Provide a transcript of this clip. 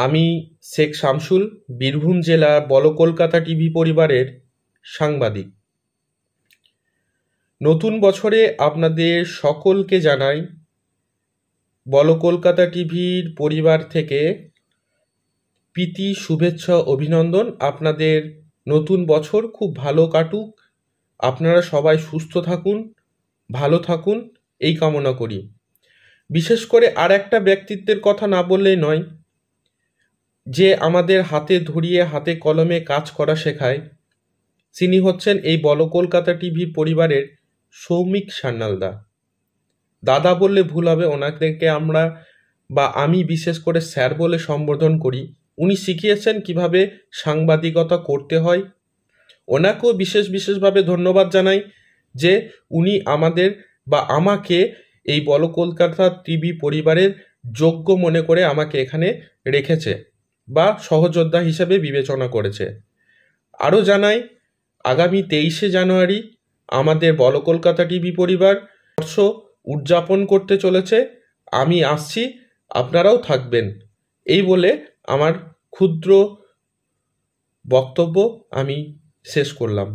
আমি শেখ শামসুল, বীরভূম জেলার বল কলকাতা টিভি পরিবারের সাংবাদিক। নতুন বছরে আপনাদের সকলকে জানাই বল কলকাতা টিভির পরিবার থেকে প্রীতি, শুভেচ্ছা, অভিনন্দন। আপনাদের নতুন বছর খুব ভালো কাটুক, আপনারা সবাই সুস্থ থাকুন, ভালো থাকুন, এই কামনা করি। বিশেষ করে আর একটা ব্যক্তিত্বের কথা না বললেই নয়, যে আমাদের হাতে ধরিয়ে হাতে কলমে কাজ করা শেখায়, তিনি হচ্ছেন এই বল কলকাতা টিভির পরিবারের সৌমিক সান্যালদা। দাদা বললে ভুল হবে, ওনাদেরকে আমরা বা আমি বিশেষ করে স্যার বলে সম্বোধন করি। উনি শিখিয়েছেন কিভাবে সাংবাদিকতা করতে হয়। ওনাকেও বিশেষভাবে ধন্যবাদ জানাই যে উনি আমাদের বা আমাকে এই বল কলকাতা টিভি পরিবারের যোগ্য মনে করে আমাকে এখানে রেখেছে বা সহযোদ্ধা হিসেবে বিবেচনা করেছে। আরও জানাই, আগামী 23শে জানুয়ারি আমাদের বল কলকাতা টিভি পরিবার বর্ষ উদযাপন করতে চলেছে। আমি আসছি, আপনারাও থাকবেন। এই বলে আমার ক্ষুদ্র বক্তব্য আমি শেষ করলাম।